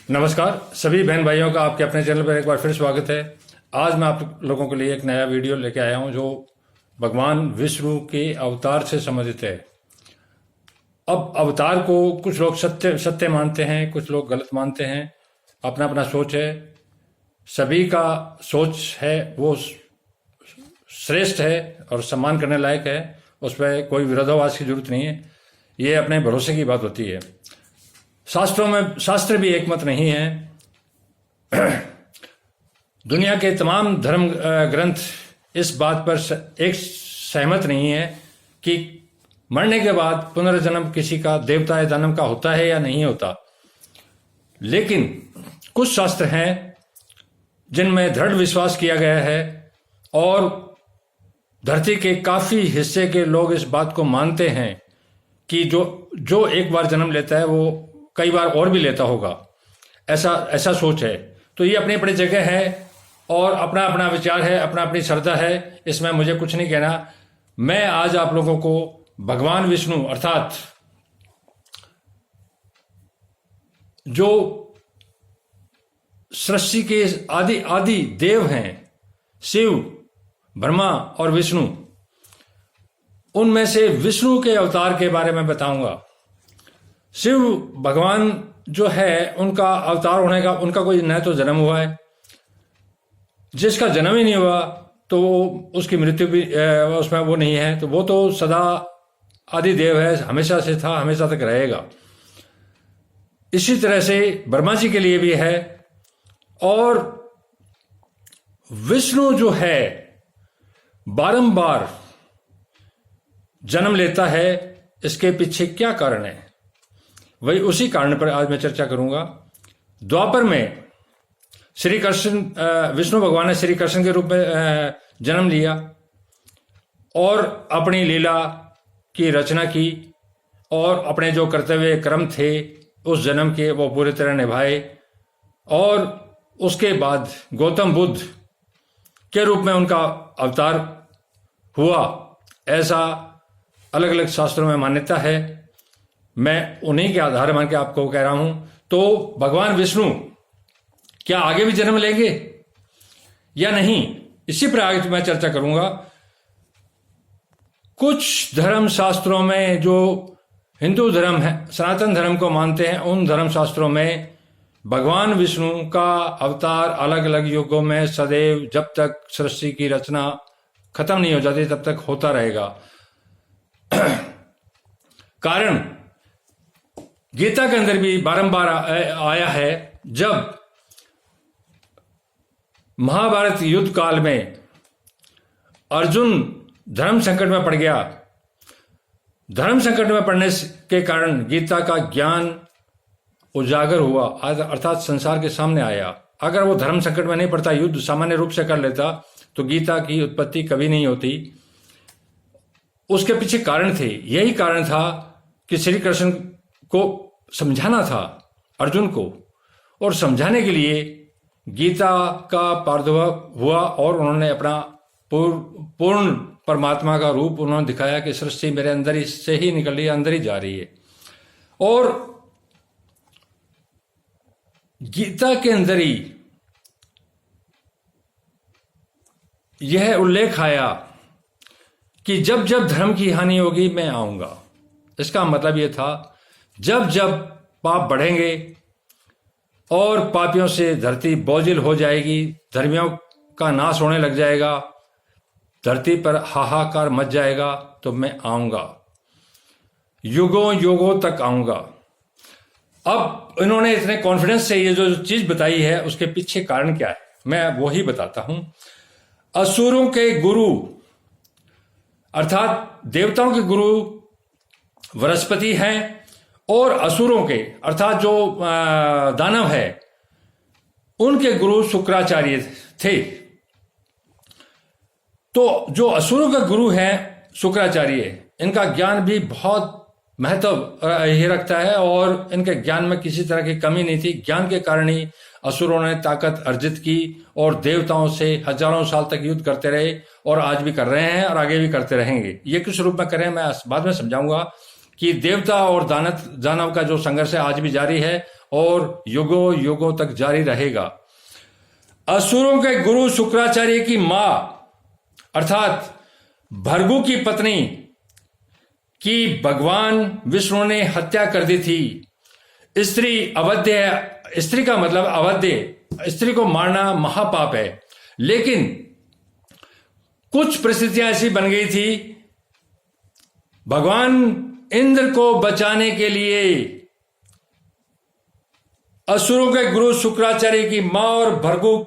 नमस्कार सभी बहन भाइयों का आपके अपने चैनल पर एक बार फिर स्वागत है। आज मैं आप लोगों के लिए एक नया वीडियो लेके आया हूं जो भगवान विष्णु के अवतार से संबंधित है। अब अवतार को कुछ लोग सत्य सत्य मानते हैं, कुछ लोग गलत मानते हैं, अपना अपना सोच है। सभी का सोच है वो श्रेष्ठ है और सम्मान करने लायक है, उस पर कोई विरोधाभास की जरूरत नहीं है। ये अपने भरोसे की बात होती है। शास्त्र भी एकमत नहीं है। दुनिया के तमाम धर्म ग्रंथ इस बात पर एक सहमत नहीं है कि मरने के बाद पुनर्जन्म किसी का देवता या दानव का होता है या नहीं होता। लेकिन कुछ शास्त्र हैं जिनमें दृढ़ विश्वास किया गया है और धरती के काफी हिस्से के लोग इस बात को मानते हैं कि जो एक बार जन्म लेता है वो कई बार और भी लेता होगा। ऐसा सोच है। तो ये अपनी अपनी जगह है और अपना अपना विचार है, अपना अपनी श्रद्धा है, इसमें मुझे कुछ नहीं कहना। मैं आज आप लोगों को भगवान विष्णु अर्थात जो सृष्टि के आदि देव हैं, शिव, ब्रह्मा और विष्णु, उनमें से विष्णु के अवतार के बारे में बताऊंगा। शिव भगवान जो है उनका अवतार होने का उनका कोई न तो जन्म हुआ है, जिसका जन्म ही नहीं हुआ तो उसकी मृत्यु भी उसमें वो नहीं है, तो वो तो सदा आदि देव है, हमेशा से था, हमेशा तक रहेगा। इसी तरह से ब्रह्मा जी के लिए भी है। और विष्णु जो है बारंबार जन्म लेता है, इसके पीछे क्या कारण है, वही उसी कारण पर आज मैं चर्चा करूंगा। द्वापर में श्री कृष्ण विष्णु भगवान ने श्री कृष्ण के रूप में जन्म लिया और अपनी लीला की रचना की और अपने जो कर्तव्य कर्म थे उस जन्म के वो पूरी तरह निभाए। और उसके बाद गौतम बुद्ध के रूप में उनका अवतार हुआ, ऐसा अलग अलग शास्त्रों में मान्यता है। मैं उन्हीं के आधार मान के आपको कह रहा हूं। तो भगवान विष्णु क्या आगे भी जन्म लेंगे या नहीं, इसी पर आगे मैं चर्चा करूंगा। कुछ धर्म शास्त्रों में जो हिंदू धर्म है, सनातन धर्म को मानते हैं, उन धर्म शास्त्रों में भगवान विष्णु का अवतार अलग अलग युगों में सदैव जब तक सृष्टि की रचना खत्म नहीं हो जाती तब तक होता रहेगा। कारण गीता के अंदर भी बारंबार आया है। जब महाभारत युद्ध काल में अर्जुन धर्म संकट में पड़ गया, धर्म संकट में पड़ने के कारण गीता का ज्ञान उजागर हुआ, अर्थात संसार के सामने आया। अगर वो धर्म संकट में नहीं पड़ता, युद्ध सामान्य रूप से कर लेता, तो गीता की उत्पत्ति कभी नहीं होती। उसके पीछे कारण थे। यही कारण था कि श्री कृष्ण को समझाना था अर्जुन को, और समझाने के लिए गीता का प्रादुर्भाव हुआ और उन्होंने अपना पूर्ण परमात्मा का रूप उन्होंने दिखाया कि सृष्टि मेरे अंदर ही से ही निकल रही है, अंदर ही जा रही है। और गीता के अंदर ही यह उल्लेख आया कि जब जब धर्म की हानि होगी मैं आऊंगा। इसका मतलब यह था जब जब पाप बढ़ेंगे और पापियों से धरती बोझिल हो जाएगी, धर्मियों का नाश होने लग जाएगा, धरती पर हाहाकार मच जाएगा, तो मैं आऊंगा, युगों युगों तक आऊंगा। अब इन्होंने इतने कॉन्फिडेंस से ये जो चीज बताई है उसके पीछे कारण क्या है, मैं वही बताता हूं। असुरों के गुरु अर्थात देवताओं के गुरु बृहस्पति हैं और असुरों के अर्थात जो दानव है उनके गुरु शुक्राचार्य थे। तो जो असुरों का गुरु है शुक्राचार्य, इनका ज्ञान भी बहुत महत्व ही रखता है और इनके ज्ञान में किसी तरह की कमी नहीं थी। ज्ञान के कारण ही असुरों ने ताकत अर्जित की और देवताओं से हजारों साल तक युद्ध करते रहे और आज भी कर रहे हैं और आगे भी करते रहेंगे। ये किस रूप में करें मैं बाद में समझाऊंगा कि देवता और दानव का जो संघर्ष है आज भी जारी है और युगों युगों तक जारी रहेगा। असुरों के गुरु शुक्राचार्य की मां अर्थात भृगु की पत्नी की भगवान विष्णु ने हत्या कर दी थी। स्त्री अवध्य, स्त्री का मतलब अवध्य, स्त्री को मारना महापाप है, लेकिन कुछ परिस्थितियां ऐसी बन गई थी, भगवान इंद्र को बचाने के लिए असुरों के गुरु शुक्राचार्य की मां और भृगु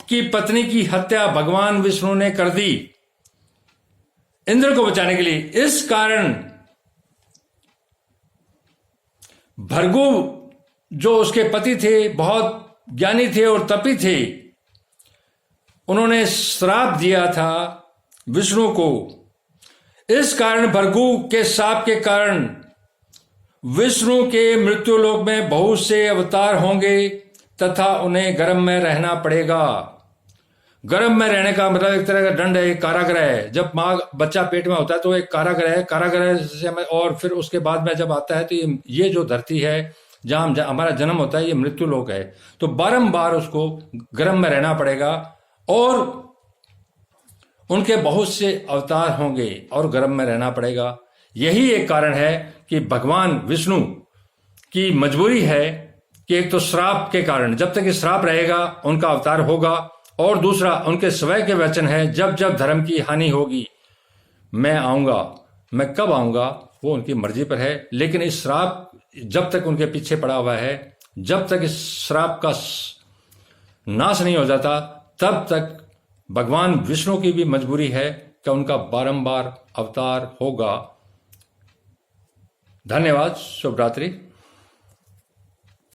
की पत्नी की हत्या भगवान विष्णु ने कर दी इंद्र को बचाने के लिए। इस कारण भृगु जो उसके पति थे, बहुत ज्ञानी थे और तपी थे, उन्होंने श्राप दिया था विष्णु को। इस कारण भृगु के शाप के कारण विष्णु के मृत्युलोक में बहुत से अवतार होंगे तथा उन्हें गर्भ में रहना पड़ेगा। गर्भ में रहने का मतलब एक तरह का दंड है, एक कारागृह है। जब माँ बच्चा पेट में होता है तो एक कारागृह है, कारागृह से और फिर उसके बाद में जब आता है तो ये जो धरती है जहां हमारा जन्म होता है, ये मृत्यु लोक है। तो बारंबार उसको गर्भ में रहना पड़ेगा और उनके बहुत से अवतार होंगे और गर्भ में रहना पड़ेगा। यही एक कारण है कि भगवान विष्णु की मजबूरी है कि एक तो श्राप के कारण, जब तक ये श्राप रहेगा उनका अवतार होगा, और दूसरा उनके स्वयं के वचन है जब जब धर्म की हानि होगी मैं आऊंगा। मैं कब आऊंगा वो उनकी मर्जी पर है, लेकिन इस श्राप जब तक उनके पीछे पड़ा हुआ है, जब तक इस श्राप का नाश नहीं हो जाता, तब तक भगवान विष्णु की भी मजबूरी है कि उनका बारंबार अवतार होगा। धन्यवाद। शुभ रात्रि।